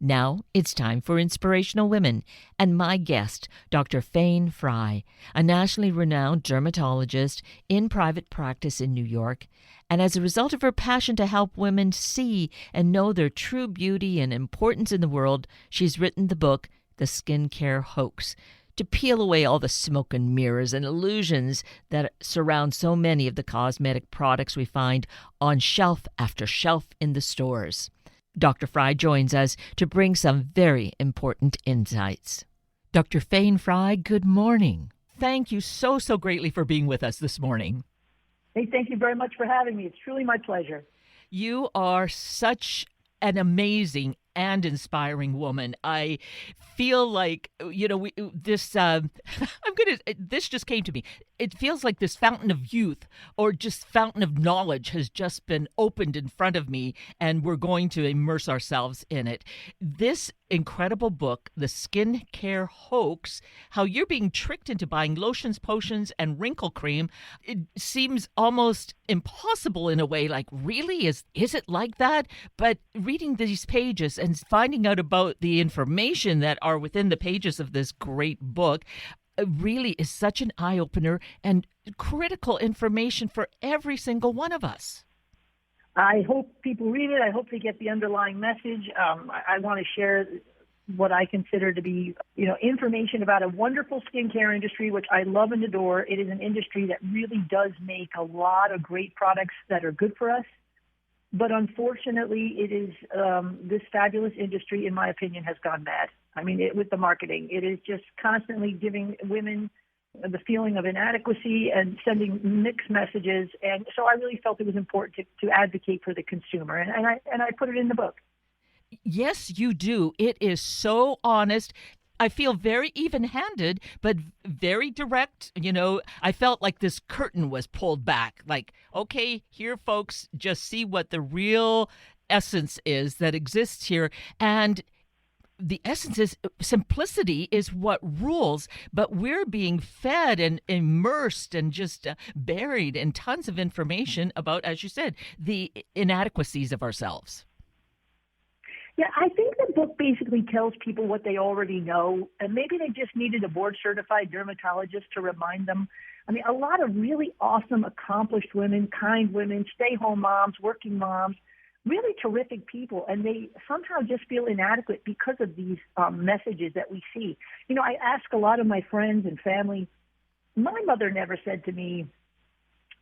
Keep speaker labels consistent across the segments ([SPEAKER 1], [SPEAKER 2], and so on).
[SPEAKER 1] Now it's time for Inspirational Women, and my guest, Dr. Fayne Frey, a nationally renowned dermatologist in private practice in New York. And as a result of her passion to help women see and know their true beauty and importance in the world, she's written the book, The Skincare Hoax, to peel away all the smoke and mirrors and illusions that surround so many of the cosmetic products we find on shelf after shelf in the stores. Dr. Frey joins us to bring some very important insights. Dr. Fayne Frey, good morning. Thank you so greatly for being with us this morning.
[SPEAKER 2] Hey, thank you very much for having me. It's truly my pleasure.
[SPEAKER 1] You are such an amazing and inspiring woman. I feel like, this just came to me. It feels like this fountain of youth or just fountain of knowledge has just been opened in front of me, and we're going to immerse ourselves in it. This incredible book, The Skincare Hoax, how you're being tricked into buying lotions, potions, and wrinkle cream. It seems almost impossible in a way, like, really? Is it like that? But reading these pages and finding out about the information that are within the pages of this great book really is such an eye-opener and critical information for every single one of us.
[SPEAKER 2] I hope people read it. I hope they get the underlying message. I want to share what I consider to be, information about a wonderful skincare industry, which I love and adore. It is an industry that really does make a lot of great products that are good for us. But unfortunately, it is this fabulous industry, in my opinion, has gone mad. I mean, with the marketing, it is just constantly giving women the feeling of inadequacy and sending mixed messages. And so I really felt it was important to advocate for the consumer. And I put it in the book.
[SPEAKER 1] Yes, you do. It is so honest. I feel very even-handed, but very direct. I felt like this curtain was pulled back. Like, okay, here, folks, just see what the real essence is that exists here. And the essence is simplicity is what rules, but we're being fed and immersed and just buried in tons of information about, as you said, the inadequacies of ourselves.
[SPEAKER 2] Yeah, I think the book basically tells people what they already know, and maybe they just needed a board-certified dermatologist to remind them. I mean, a lot of really awesome, accomplished women, kind women, stay-home moms, working moms, really terrific people, and they somehow just feel inadequate because of these messages that we see. I ask a lot of my friends and family, my mother never said to me,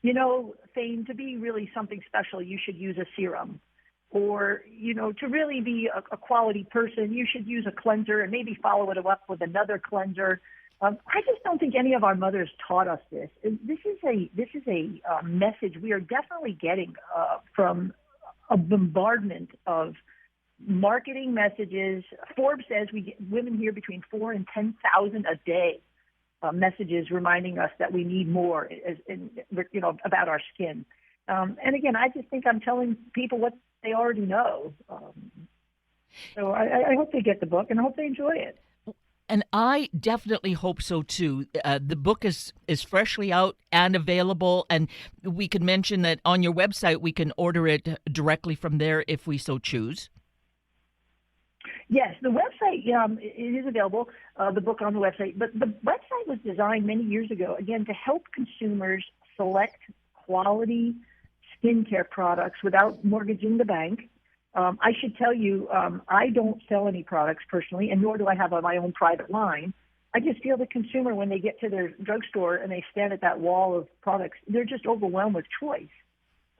[SPEAKER 2] Fayne, to be really something special, you should use a serum. Or, to really be a quality person, you should use a cleanser and maybe follow it up with another cleanser. I just don't think any of our mothers taught us this. This is a message we are definitely getting from a bombardment of marketing messages. Forbes says we get women hear between 4,000 and 10,000 a day messages reminding us that we need more, about our skin. And again, I just think I'm telling people what they already know. So I hope they get the book, and I hope they enjoy it.
[SPEAKER 1] And I definitely hope so, too. The book is freshly out and available, and we can mention that on your website we can order it directly from there if we so choose.
[SPEAKER 2] Yes, the website, it is available, the book on the website. But the website was designed many years ago, again, to help consumers select quality skincare products without mortgaging the bank. I should tell you, I don't sell any products personally, and nor do I have my own private line. I just feel the consumer, when they get to their drugstore and they stand at that wall of products, they're just overwhelmed with choice.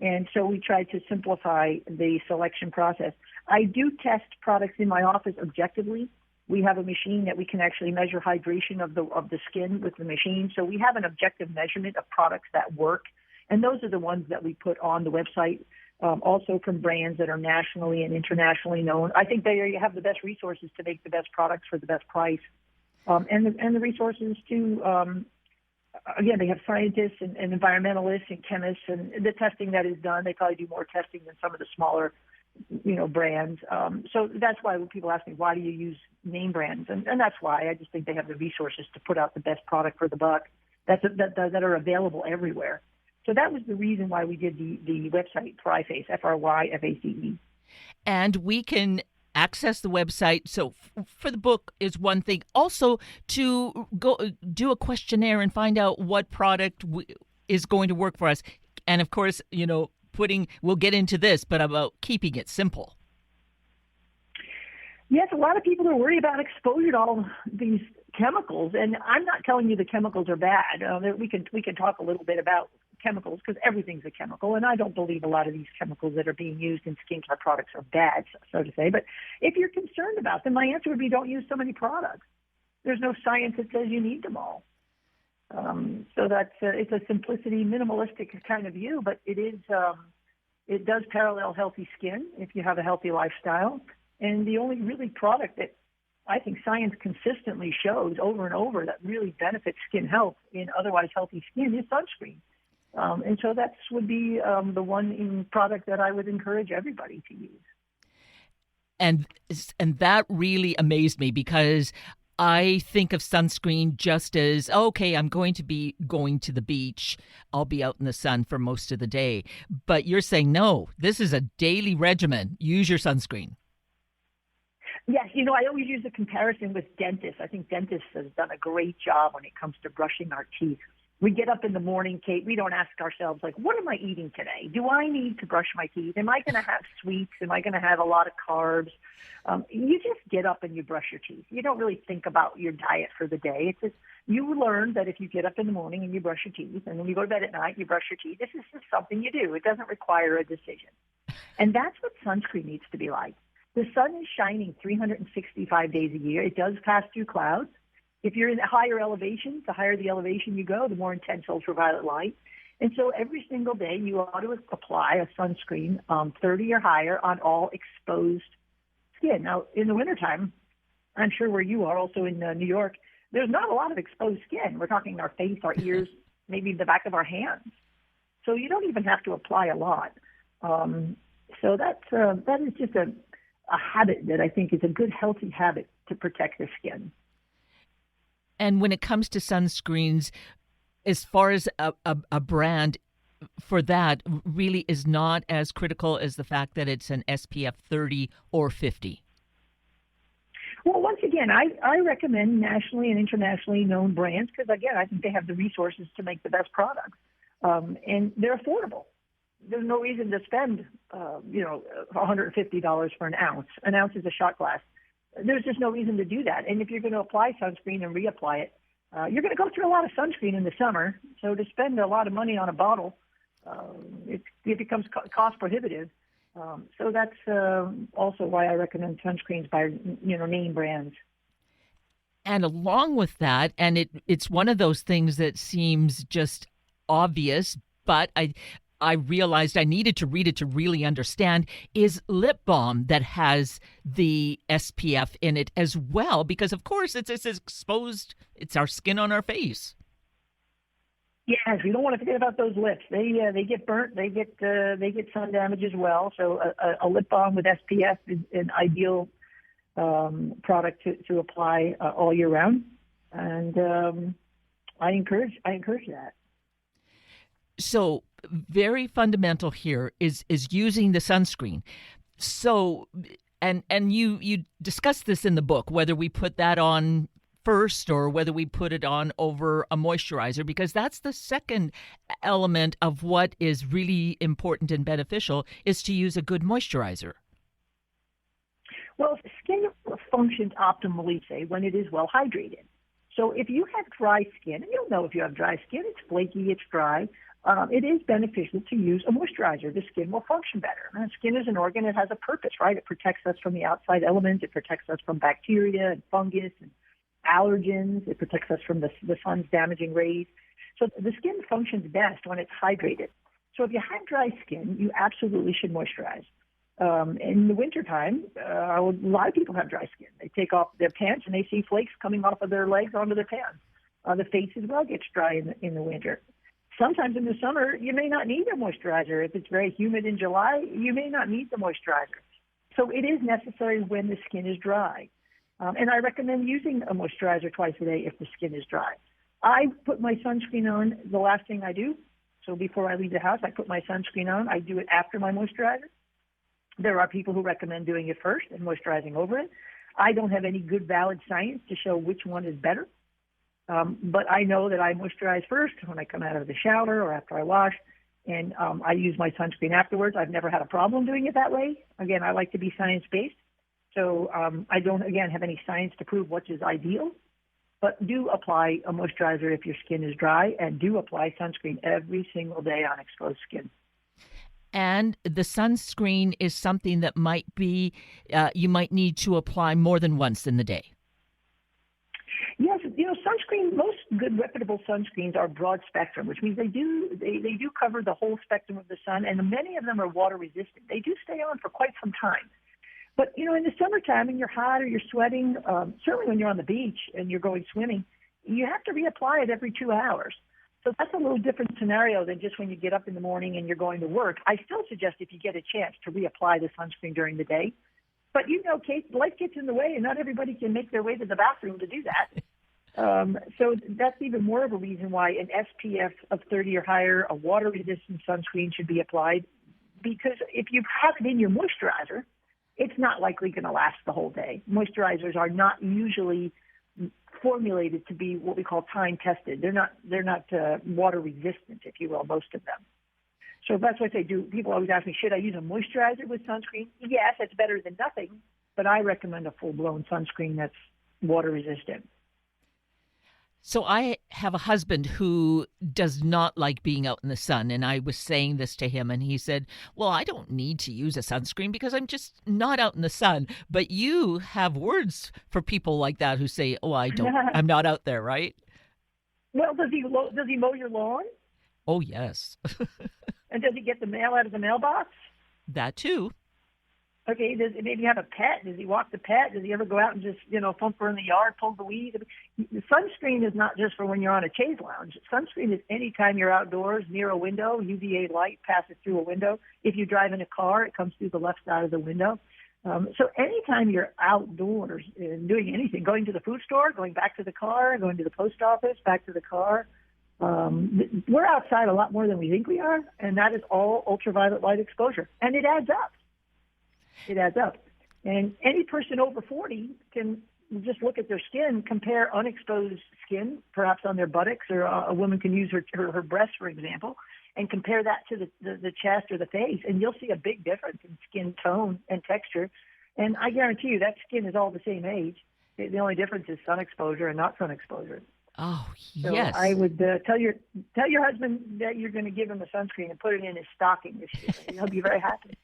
[SPEAKER 2] And so we try to simplify the selection process. I do test products in my office objectively. We have a machine that we can actually measure hydration of the skin with the machine. So we have an objective measurement of products that work. And those are the ones that we put on the website, also from brands that are nationally and internationally known. I think they have the best resources to make the best products for the best price. And the resources to, again, they have scientists and environmentalists and chemists, and the testing that is done, they probably do more testing than some of the smaller, brands. So that's why when people ask me, why do you use name brands? And that's why. I just think they have the resources to put out the best product for the buck that are available everywhere. So that was the reason why we did the website Fryface, Fryface.
[SPEAKER 1] And we can access the website. So for the book is one thing. Also to go do a questionnaire and find out what product is going to work for us. And of course, we'll get into this, but about keeping it simple.
[SPEAKER 2] Yes, a lot of people are worried about exposure to all these chemicals, and I'm not telling you the chemicals are bad. We can talk a little bit about chemicals because everything's a chemical, and I don't believe a lot of these chemicals that are being used in skincare products are bad, so to say. But if you're concerned about them, my answer would be don't use so many products. There's no science that says you need them all. So that's it's a simplicity, minimalistic kind of view, but it does parallel healthy skin if you have a healthy lifestyle. And the only really product that I think science consistently shows over and over that really benefits skin health in otherwise healthy skin is sunscreen. And so that would be the one product that I would encourage everybody to use.
[SPEAKER 1] And that really amazed me because I think of sunscreen just as, okay, I'm going to be going to the beach. I'll be out in the sun for most of the day. But you're saying, no, this is a daily regimen. Use your sunscreen.
[SPEAKER 2] Yes, I always use a comparison with dentists. I think dentists have done a great job when it comes to brushing our teeth. We get up in the morning, Kate, we don't ask ourselves, what am I eating today? Do I need to brush my teeth? Am I going to have sweets? Am I going to have a lot of carbs? You just get up and you brush your teeth. You don't really think about your diet for the day. It's just you learn that if you get up in the morning and you brush your teeth, and when you go to bed at night, you brush your teeth. This is just something you do. It doesn't require a decision. And that's what sunscreen needs to be like. The sun is shining 365 days a year. It does pass through clouds. If you're in higher elevations, the higher the elevation you go, the more intense ultraviolet light. And so every single day you ought to apply a sunscreen 30 or higher on all exposed skin. Now, in the wintertime, I'm sure where you are, also in New York, there's not a lot of exposed skin. We're talking our face, our ears, maybe the back of our hands. So you don't even have to apply a lot. So that is just a habit that I think is a good, healthy habit to protect the skin.
[SPEAKER 1] And when it comes to sunscreens, as far as a brand for that really is not as critical as the fact that it's an SPF 30 or 50.
[SPEAKER 2] Well, once again, I recommend nationally and internationally known brands because, again, I think they have the resources to make the best products. And they're affordable. There's no reason to spend, $150 for an ounce. An ounce is a shot glass. There's just no reason to do that. And if you're going to apply sunscreen and reapply it, you're going to go through a lot of sunscreen in the summer. So to spend a lot of money on a bottle, it becomes cost prohibitive. So that's also why I recommend sunscreens by, name brands.
[SPEAKER 1] And along with that, and it's one of those things that seems just obvious, but I realized I needed to read it to really understand, is lip balm that has the SPF in it as well, because of course it's exposed, it's our skin on our face.
[SPEAKER 2] Yes, we don't want to forget about those lips. They get burnt, they get sun damage as well. So a lip balm with SPF is an ideal product to apply all year round, and I encourage that.
[SPEAKER 1] So very fundamental here is using the sunscreen. So, and you discuss this in the book, whether we put that on first or whether we put it on over a moisturizer, because that's the second element of what is really important and beneficial is to use a good moisturizer.
[SPEAKER 2] Well, skin functions optimally, say, when it is well hydrated. So if you have dry skin, and you'll know if you have dry skin, it's flaky, it's dry, it is beneficial to use a moisturizer. The skin will function better. And skin is an organ. It has a purpose, right? It protects us from the outside elements. It protects us from bacteria and fungus and allergens. It protects us from the sun's damaging rays. So the skin functions best when it's hydrated. So if you have dry skin, you absolutely should moisturize. In the wintertime, a lot of people have dry skin. They take off their pants and they see flakes coming off of their legs onto their pants. The face as well gets dry in the winter. Sometimes in the summer, you may not need a moisturizer. If it's very humid in July, you may not need the moisturizer. So it is necessary when the skin is dry. And I recommend using a moisturizer twice a day if the skin is dry. I put my sunscreen on the last thing I do. So before I leave the house, I put my sunscreen on. I do it after my moisturizer. There are people who recommend doing it first and moisturizing over it. I don't have any good valid science to show which one is better. But I know that I moisturize first when I come out of the shower or after I wash, and I use my sunscreen afterwards. I've never had a problem doing it that way. Again, I like to be science-based. So I don't, again, have any science to prove which is ideal, but do apply a moisturizer if your skin is dry, and do apply sunscreen every single day on exposed skin.
[SPEAKER 1] And the sunscreen is something that might be, you might need to apply more than once in the day.
[SPEAKER 2] Yes, sunscreen, most good reputable sunscreens are broad spectrum, which means they do cover the whole spectrum of the sun, and many of them are water resistant. They do stay on for quite some time. But, in the summertime and you're hot or you're sweating, certainly when you're on the beach and you're going swimming, you have to reapply it every 2 hours. So that's a little different scenario than just when you get up in the morning and you're going to work. I still suggest if you get a chance to reapply the sunscreen during the day. But, Kate, life gets in the way, and not everybody can make their way to the bathroom to do that. So that's even more of a reason why an SPF of 30 or higher, a water-resistant sunscreen should be applied, because if you have it in your moisturizer, it's not likely going to last the whole day. Moisturizers are not usually formulated to be what we call time-tested. They're not water-resistant, if you will, most of them. So that's what they do. People always ask me, should I use a moisturizer with sunscreen? Yes, it's better than nothing, but I recommend a full-blown sunscreen that's water-resistant.
[SPEAKER 1] So I have a husband who does not like being out in the sun, and I was saying this to him, and he said, well, I don't need to use a sunscreen because I'm just not out in the sun. But you have words for people like that who say, oh, I'm not out there, right?
[SPEAKER 2] Well, does he mow your lawn?
[SPEAKER 1] Oh, yes.
[SPEAKER 2] And does he get the mail out of the mailbox?
[SPEAKER 1] That too.
[SPEAKER 2] Okay, does he maybe have a pet? Does he walk the pet? Does he ever go out and just, thump her in the yard, pull the weeds? The sunscreen is not just for when you're on a chaise lounge. Sunscreen is any time you're outdoors near a window. UVA light passes through a window. If you drive in a car, it comes through the left side of the window. So anytime you're outdoors and doing anything, going to the food store, going back to the car, going to the post office, back to the car, we're outside a lot more than we think we are, and that is all ultraviolet light exposure. And it adds up. It adds up. And any person over 40 can just look at their skin, compare unexposed skin, perhaps on their buttocks, or a woman can use her breasts, for example, and compare that to the chest or the face, and you'll see a big difference in skin tone and texture. And I guarantee you that skin is all the same age. The only difference is sun exposure and not sun exposure.
[SPEAKER 1] Oh,
[SPEAKER 2] so
[SPEAKER 1] yes.
[SPEAKER 2] I would tell your husband that you're going to give him a sunscreen and put it in his stocking this year. He'll be very happy.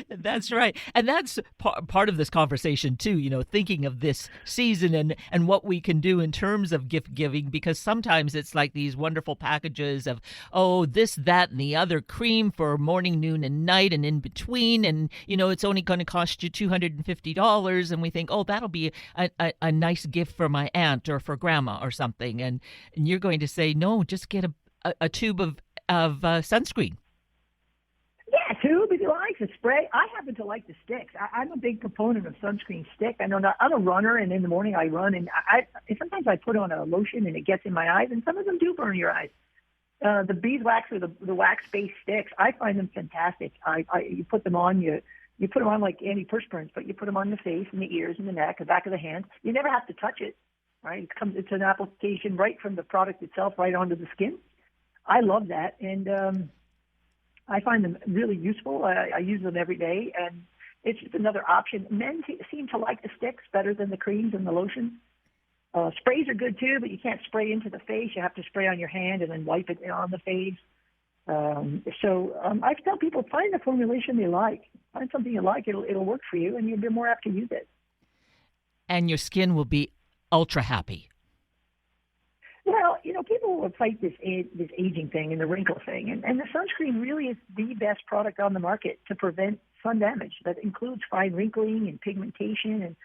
[SPEAKER 1] That's right. And that's part of this conversation, too, thinking of this season and what we can do in terms of gift giving, because sometimes it's like these wonderful packages of, oh, this, that, and the other cream for morning, noon, and night and in between. And, it's only going to cost you $250. And we think, oh, that'll be a nice gift for my aunt or for grandma or something. And you're going to say, no, just get a tube of sunscreen.
[SPEAKER 2] Yeah, tube if you like, the spray. I happen to like the sticks. I'm a big proponent of sunscreen stick. I know I'm a runner, and in the morning I run, and sometimes I put on a lotion and it gets in my eyes, and some of them do burn your eyes. The beeswax or the wax-based sticks, I find them fantastic. You put them on, you put them on like antiperspirants, but you put them on the face and the ears and the neck, the back of the hand. You never have to touch it, right? It's an application right from the product itself right onto the skin. I love that, and I find them really useful. I use them every day, and it's just another option. Men seem to like the sticks better than the creams and the lotions. Sprays are good too, but you can't spray into the face. You have to spray on your hand and then wipe it on the face. I tell people, find the formulation they like. Find something you like. It'll work for you, and you'll be more apt to use it. And
[SPEAKER 1] your skin will be ultra happy.
[SPEAKER 2] Well, people will fight this aging thing and the wrinkle thing, and the sunscreen really is the best product on the market to prevent sun damage. That includes fine wrinkling and pigmentation and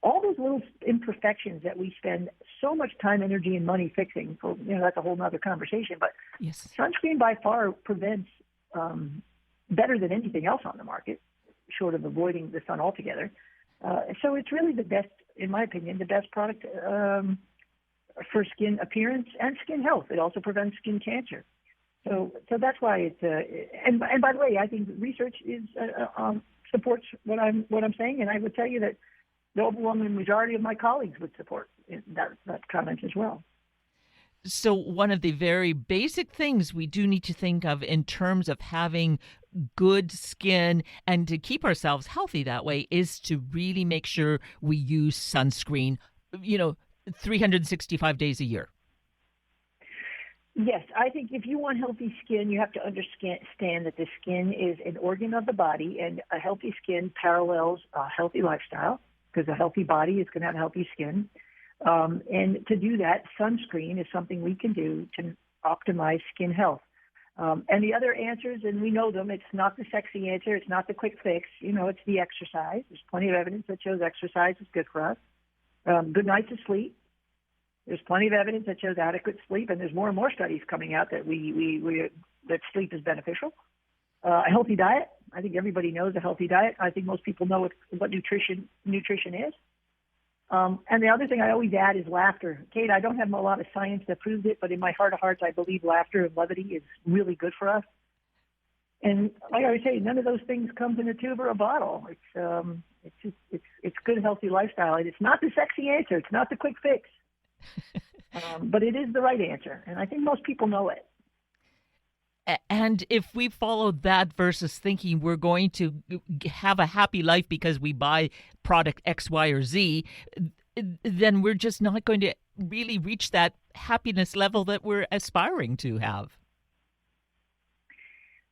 [SPEAKER 2] all those little imperfections that we spend so much time, energy, and money fixing. For that's a whole other conversation. But
[SPEAKER 1] yes,
[SPEAKER 2] sunscreen by far prevents better than anything else on the market, short of avoiding the sun altogether. So it's really the best, in my opinion, the best product for skin appearance and skin health. It also prevents skin cancer. So that's why it's and by the way, I think research is supports what I'm saying, and I would tell you that the overwhelming majority of my colleagues would support that comment as well.
[SPEAKER 1] So one of the very basic things we do need to think of in terms of having good skin and to keep ourselves healthy that way is to really make sure we use sunscreen, 365 days a year.
[SPEAKER 2] Yes, I think if you want healthy skin, you have to understand that the skin is an organ of the body, and a healthy skin parallels a healthy lifestyle, because a healthy body is going to have healthy skin. And to do that, sunscreen is something we can do to optimize skin health. And the other answers, and we know them, it's not the sexy answer, it's not the quick fix, it's the exercise. There's plenty of evidence that shows exercise is good for us. Good nights of sleep. There's plenty of evidence that shows adequate sleep, and there's more and more studies coming out that that sleep is beneficial. A healthy diet. I think everybody knows a healthy diet. I think most people know what nutrition is. And the other thing I always add is laughter. Kate, I don't have a lot of science that proves it, but in my heart of hearts, I believe laughter and levity is really good for us. And like I always say, none of those things comes in a tube or a bottle. It's good, healthy lifestyle. And it's not the sexy answer. It's not the quick fix. But it is the right answer. And I think most people know it.
[SPEAKER 1] And if we follow that versus thinking we're going to have a happy life because we buy product X, Y, or Z, then we're just not going to really reach that happiness level that we're aspiring to have.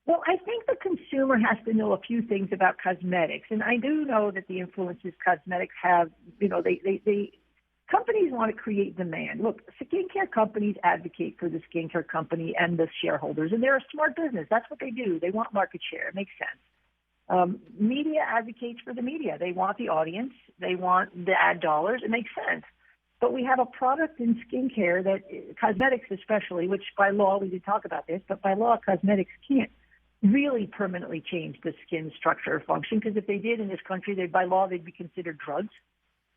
[SPEAKER 2] Well, I think the consumer has to know a few things about cosmetics. And I do know that the influences cosmetics have, companies want to create demand. Look, skincare companies advocate for the skincare company and the shareholders, and they're a smart business. That's what they do. They want market share. It makes sense. Media advocates for the media. They want the audience. They want the ad dollars. It makes sense. But we have a product in skincare that, cosmetics especially, which by law, we did talk about this, but by law, cosmetics can't really permanently change the skin structure or function, because if they did in this country, by law, they'd be considered drugs,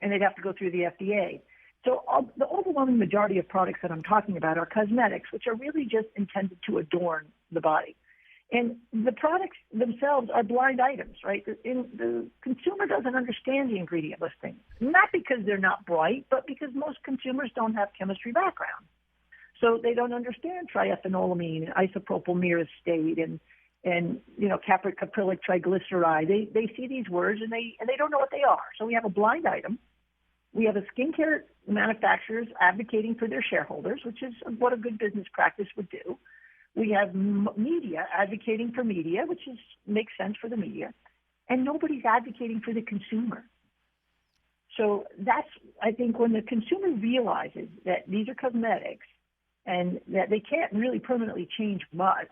[SPEAKER 2] and they'd have to go through the FDA. So the overwhelming majority of products that I'm talking about are cosmetics, which are really just intended to adorn the body. And the products themselves are blind items, right? The consumer doesn't understand the ingredient listing, not because they're not bright, but because most consumers don't have chemistry background. So they don't understand triethanolamine, isopropyl myristate, and caprylic triglyceride. They see these words and they don't know what they are. So we have a blind item. We have a skincare manufacturers advocating for their shareholders, which is what a good business practice would do. We have media advocating for media, which makes sense for the media, and nobody's advocating for the consumer. So that's, I think, when the consumer realizes that these are cosmetics and that they can't really permanently change much,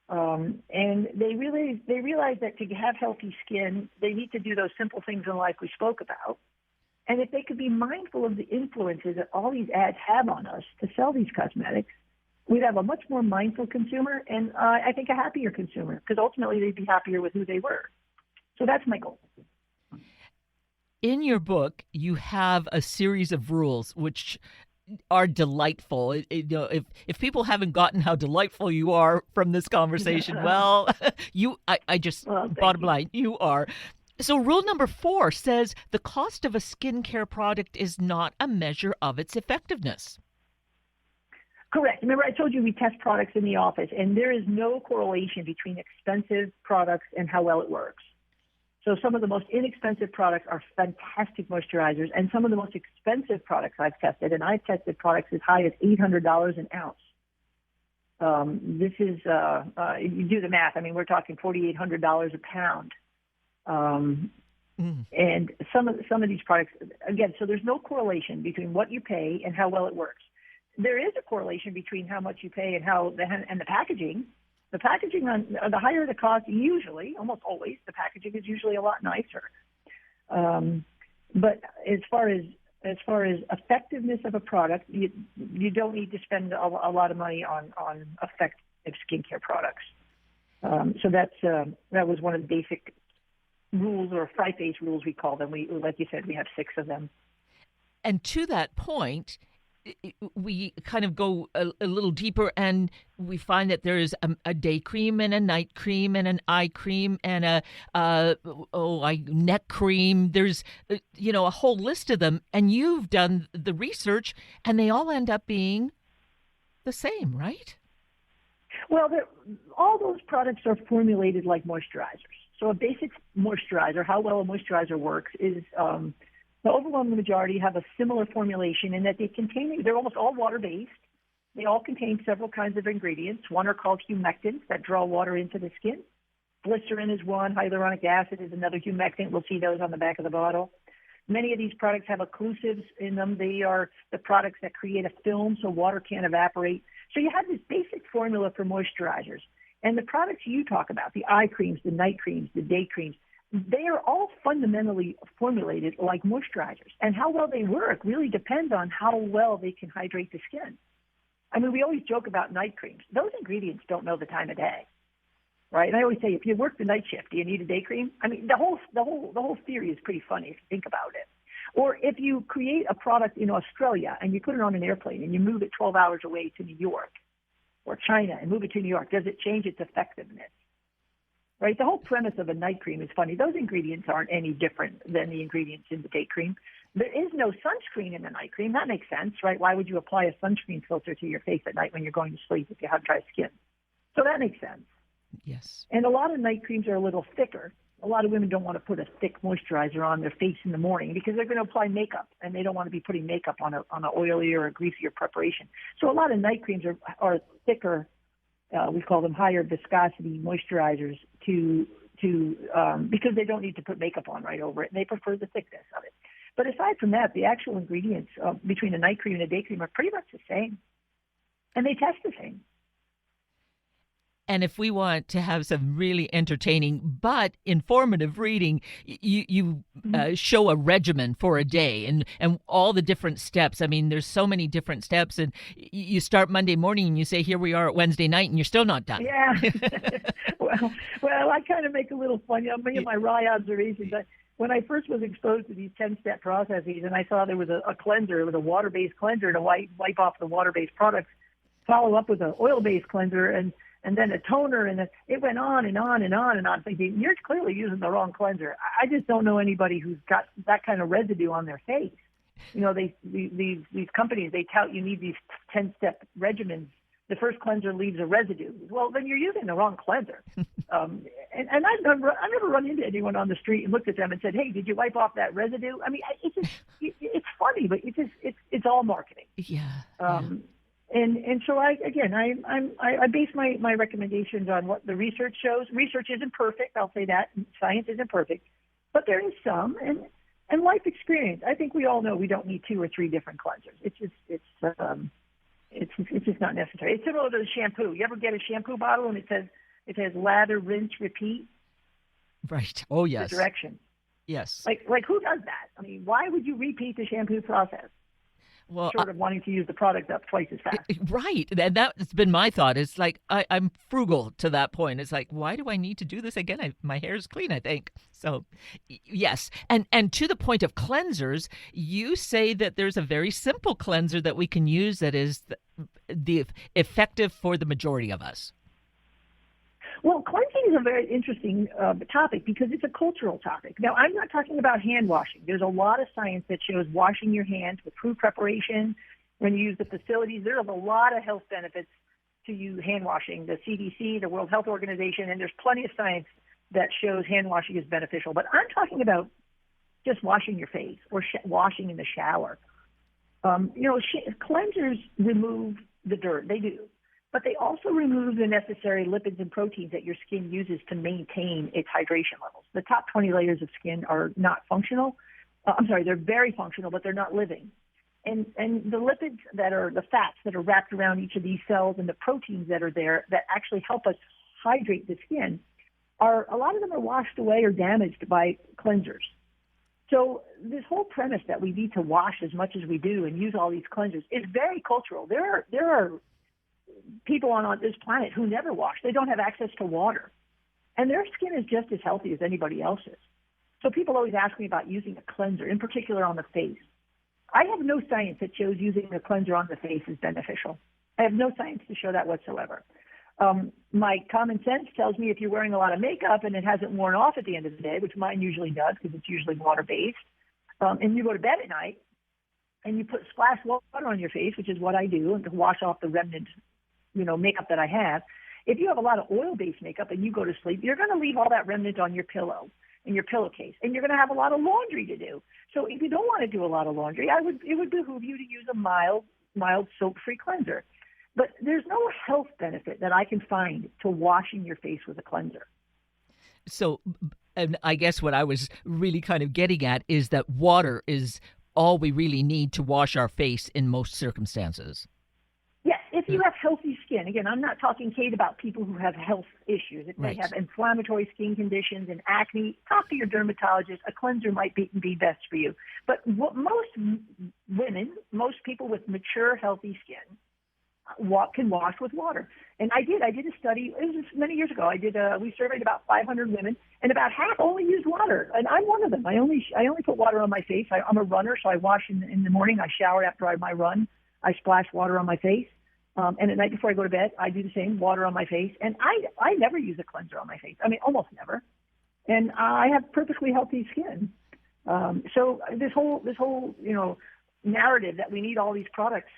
[SPEAKER 2] and they realize that to have healthy skin, they need to do those simple things in life we spoke about. And if they could be mindful of the influences that all these ads have on us to sell these cosmetics, we'd have a much more mindful consumer and I think a happier consumer, because ultimately they'd be happier with who they were. So that's my goal.
[SPEAKER 1] In your book, you have a series of rules which are delightful. If people haven't gotten how delightful you are from this conversation, well, bottom line, you are. So rule number 4 says the cost of a skincare product is not a measure of its effectiveness.
[SPEAKER 2] Correct. Remember, I told you we test products in the office, and there is no correlation between expensive products and how well it works. So some of the most inexpensive products are fantastic moisturizers, and some of the most expensive products I've tested, and I've tested products as high as $800 an ounce. This is, you do the math, I mean, we're talking $4,800 a pound. And some of these products, again, so there's no correlation between what you pay and how well it works. There is a correlation between how much you pay and the packaging. The packaging, the higher the cost, usually, almost always, the packaging is usually a lot nicer. But as far as effectiveness of a product, you don't need to spend a lot of money on effective skincare products. So that was one of the basic rules, or Frey rules we call them. Like you said, we have 6 of them.
[SPEAKER 1] And to that point, we kind of go a little deeper, and we find that there is a day cream and a night cream and an eye cream and a neck cream. There's a whole list of them, and you've done the research, and they all end up being the same, right?
[SPEAKER 2] Well, all those products are formulated like moisturizers. So a basic moisturizer, how well a moisturizer works is the overwhelming majority have a similar formulation in that they're almost all water-based. They all contain several kinds of ingredients. One are called humectants that draw water into the skin. Glycerin is one. Hyaluronic acid is another humectant. We'll see those on the back of the bottle. Many of these products have occlusives in them. They are the products that create a film so water can't evaporate. So you have this basic formula for moisturizers. And the products you talk about, the eye creams, the night creams, the day creams, they are all fundamentally formulated like moisturizers. And how well they work really depends on how well they can hydrate the skin. I mean, we always joke about night creams. Those ingredients don't know the time of day, right? And I always say, if you work the night shift, do you need a day cream? I mean, the whole theory is pretty funny if you think about it. Or if you create a product in Australia and you put it on an airplane and you move it 12 hours away to New York or China and move it to New York, does it change its effectiveness? Right? The whole premise of a night cream is funny. Those ingredients aren't any different than the ingredients in the day cream. There is no sunscreen in the night cream. That makes sense, right? Why would you apply a sunscreen filter to your face at night when you're going to sleep if you have dry skin? So that makes sense.
[SPEAKER 1] Yes. And
[SPEAKER 2] a lot of night creams are a little thicker. A lot of women don't want to put a thick moisturizer on their face in the morning because they're going to apply makeup, and they don't want to be putting makeup on an oily or a greasier preparation. So a lot of night creams are thicker. We call them higher viscosity moisturizers because they don't need to put makeup on right over it. And they prefer the thickness of it. But aside from that, the actual ingredients between a night cream and a day cream are pretty much the same, and they test the same.
[SPEAKER 1] And if we want to have some really entertaining but informative reading, you show a regimen for a day and all the different steps. I mean, there's so many different steps, and you start Monday morning and you say, here we are at Wednesday night, and you're still not done.
[SPEAKER 2] Yeah. well, I kind of make a little fun. Me and my wry observations. When I first was exposed to these 10-step processes and I saw there was a cleanser, it was a water-based cleanser to wipe off the water-based products, follow up with an oil-based cleanser, and then a toner, and it went on and on and on and on, thinking, you're clearly using the wrong cleanser. I just don't know anybody who's got that kind of residue on their face. These companies, they tout you need these 10-step regimens. The first cleanser leaves a residue. Well, then you're using the wrong cleanser. And I've never run into anyone on the street and looked at them and said, hey, did you wipe off that residue? I mean, it's funny, but it's all marketing.
[SPEAKER 1] Yeah.
[SPEAKER 2] And so I base my recommendations on what the research shows. Research isn't perfect, I'll say that. Science isn't perfect, but there is some, and life experience. I think we all know we don't need 2 or 3 different cleansers. It's just not necessary. It's similar to the shampoo. You ever get a shampoo bottle and it says lather, rinse, repeat?
[SPEAKER 1] Right. Oh yes.
[SPEAKER 2] The directions.
[SPEAKER 1] Yes.
[SPEAKER 2] Like who does that? I mean, why would you repeat the shampoo process?
[SPEAKER 1] Well,
[SPEAKER 2] short of wanting to use the product up twice as fast.
[SPEAKER 1] Right. And that's been my thought. It's like I'm frugal to that point. It's like, why do I need to do this again? My hair is clean, I think. So, yes. And to the point of cleansers, you say that there's a very simple cleanser that we can use that is the effective for the majority of us.
[SPEAKER 2] Well, cleansing is a very interesting topic because it's a cultural topic. Now, I'm not talking about hand washing. There's a lot of science that shows washing your hands with food preparation, when you use the facilities, there's a lot of health benefits to you hand washing. The CDC, the World Health Organization, and there's plenty of science that shows hand washing is beneficial. But I'm talking about just washing your face or washing in the shower. Cleansers remove the dirt. They do. But they also remove the necessary lipids and proteins that your skin uses to maintain its hydration levels. The top 20 layers of skin are not functional. They're very functional, but they're not living. And the lipids that are the fats that are wrapped around each of these cells and the proteins that are there that actually help us hydrate the skin a lot of them are washed away or damaged by cleansers. So this whole premise that we need to wash as much as we do and use all these cleansers is very cultural. There are people on this planet who never wash. They don't have access to water. And their skin is just as healthy as anybody else's. So people always ask me about using a cleanser, in particular on the face. I have no science that shows using a cleanser on the face is beneficial. I have no science to show that whatsoever. My common sense tells me if you're wearing a lot of makeup and it hasn't worn off at the end of the day, which mine usually does because it's usually water-based, and you go to bed at night and you put splash water on your face, which is what I do, and to wash off the remnant, makeup that I have. If you have a lot of oil-based makeup and you go to sleep, you're going to leave all that remnant on your pillow, in your pillowcase, and you're going to have a lot of laundry to do. So if you don't want to do a lot of laundry, it would behoove you to use a mild soap-free cleanser. But there's no health benefit that I can find to washing your face with a cleanser.
[SPEAKER 1] So, and I guess what I was really kind of getting at is that water is all we really need to wash our face in most circumstances.
[SPEAKER 2] Yes, if you have healthy skin. Again, I'm not talking, Kate, about people who have health issues. If they have inflammatory skin conditions and acne, talk to your dermatologist. A cleanser might be best for you. But what most women, most people with mature, healthy skin, can wash with water. And I did a study, it was many years ago. We surveyed about 500 women, and about half only used water. And I'm one of them. I only put water on my face. I'm a runner, so I wash in the morning. I shower after my run. I splash water on my face. And at night before I go to bed, I do the same, water on my face. And I never use a cleanser on my face. I mean, almost never. And I have perfectly healthy skin. So this whole narrative that we need all these products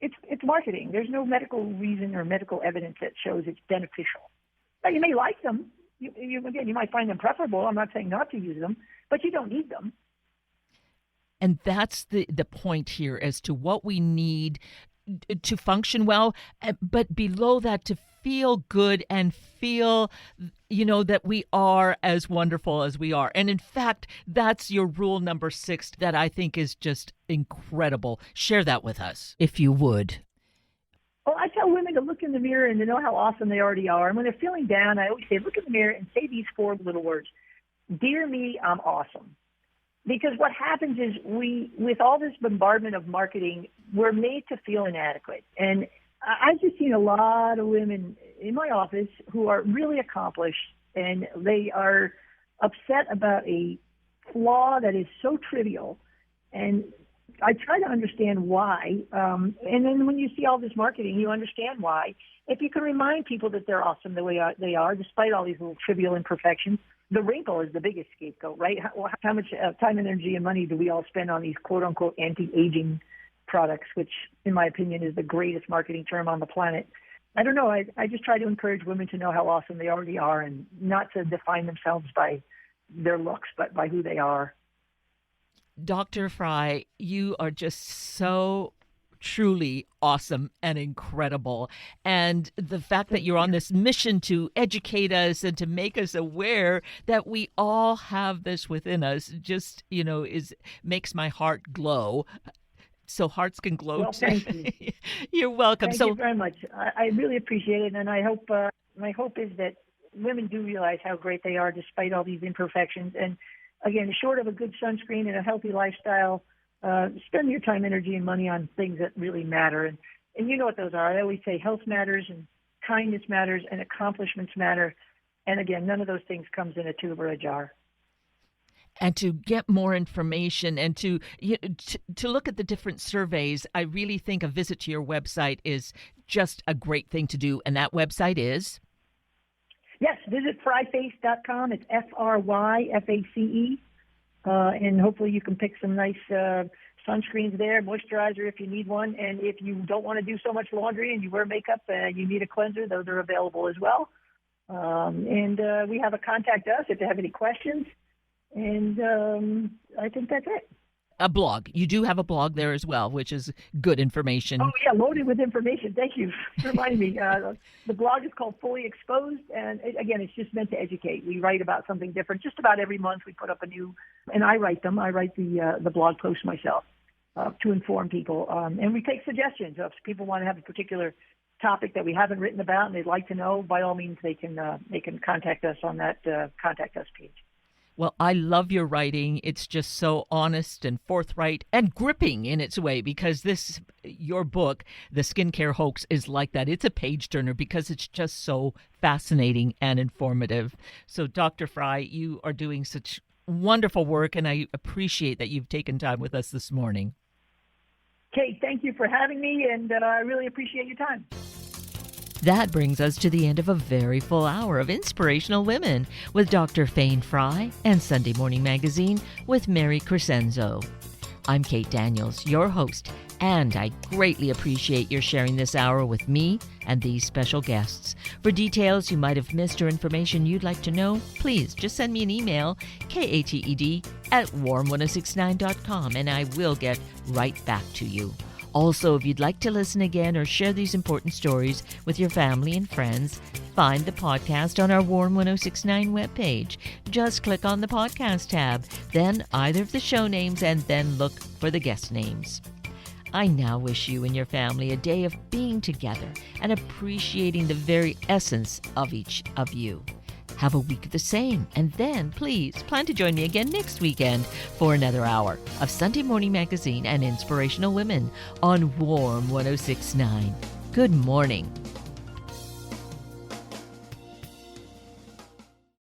[SPEAKER 2] it's marketing. There's no medical reason or medical evidence that shows it's beneficial. Now, you may like them. You might find them preferable. I'm not saying not to use them, but you don't need them.
[SPEAKER 1] And that's the point here as to what we need to function well, but below that to feel good and feel, that we are as wonderful as we are. And in fact, that's your rule number 6 that I think is just incredible. Share that with us, if you would.
[SPEAKER 2] Well, I tell women to look in the mirror and to know how awesome they already are. And when they're feeling down, I always say, look in the mirror and say these 4 little words. Dear me, I'm awesome. Because what happens is with all this bombardment of marketing, we're made to feel inadequate. And I've just seen a lot of women in my office who are really accomplished, and they are upset about a flaw that is so trivial. And I try to understand why. And then when you see all this marketing, you understand why. If you can remind people that they're awesome the way they are, despite all these little trivial imperfections. The wrinkle is the biggest scapegoat, right? How much time, energy, and money do we all spend on these quote-unquote anti-aging products, which, in my opinion, is the greatest marketing term on the planet? I don't know. I just try to encourage women to know how awesome they already are and not to define themselves by their looks, but by who they are.
[SPEAKER 1] Dr. Frey, you are just so truly awesome and incredible. And the fact that you're on this mission to educate us and to make us aware that we all have this within us just, makes my heart glow. So hearts can glow
[SPEAKER 2] well,
[SPEAKER 1] too.
[SPEAKER 2] Thank you.
[SPEAKER 1] You're welcome.
[SPEAKER 2] Thank you very much. I really appreciate it. And I hope, my hope is that women do realize how great they are despite all these imperfections. And again, short of a good sunscreen and a healthy lifestyle, spend your time, energy, and money on things that really matter. And you know what those are. I always say health matters and kindness matters and accomplishments matter. And again, none of those things comes in a tube or a jar.
[SPEAKER 1] And to get more information and to look at the different surveys, I really think a visit to your website is just a great thing to do. And that website is?
[SPEAKER 2] Yes, visit fryface.com. It's FRYFACE. And hopefully you can pick some nice sunscreens there, moisturizer if you need one. And if you don't want to do so much laundry and you wear makeup and you need a cleanser, those are available as well. And we have a contact us if you have any questions. And I think that's it.
[SPEAKER 1] A blog. You do have a blog there as well, which is good information.
[SPEAKER 2] Oh, yeah, loaded with information. Thank you for reminding me. The blog is called Fully Exposed, and again, it's just meant to educate. We write about something different. Just about every month we put up a new, and I write them. I write the blog posts myself to inform people. And we take suggestions. If people want to have a particular topic that we haven't written about and they'd like to know, by all means, they can contact us on that Contact Us page.
[SPEAKER 1] Well, I love your writing. It's just so honest and forthright and gripping in its way because your book, The Skincare Hoax, is like that. It's a page turner because it's just so fascinating and informative. So, Dr. Frey, you are doing such wonderful work, and I appreciate that you've taken time with us this morning.
[SPEAKER 2] Kate, thank you for having me, and I really appreciate your time.
[SPEAKER 1] That brings us to the end of a very full hour of Inspirational Women with Dr. Fayne Frey and Sunday Morning Magazine with Mary Crescenzo. I'm Kate Daniels, your host, and I greatly appreciate your sharing this hour with me and these special guests. For details you might have missed or information you'd like to know, please just send me an email, kated@warm1069.com, and I will get right back to you. Also, if you'd like to listen again or share these important stories with your family and friends, find the podcast on our Warm 1069 webpage. Just click on the podcast tab, then either of the show names, and then look for the guest names. I now wish you and your family a day of being together and appreciating the very essence of each of you. Have a week of the same, and then please plan to join me again next weekend for another hour of Sunday Morning Magazine and Inspirational Women on Warm 1069. Good morning.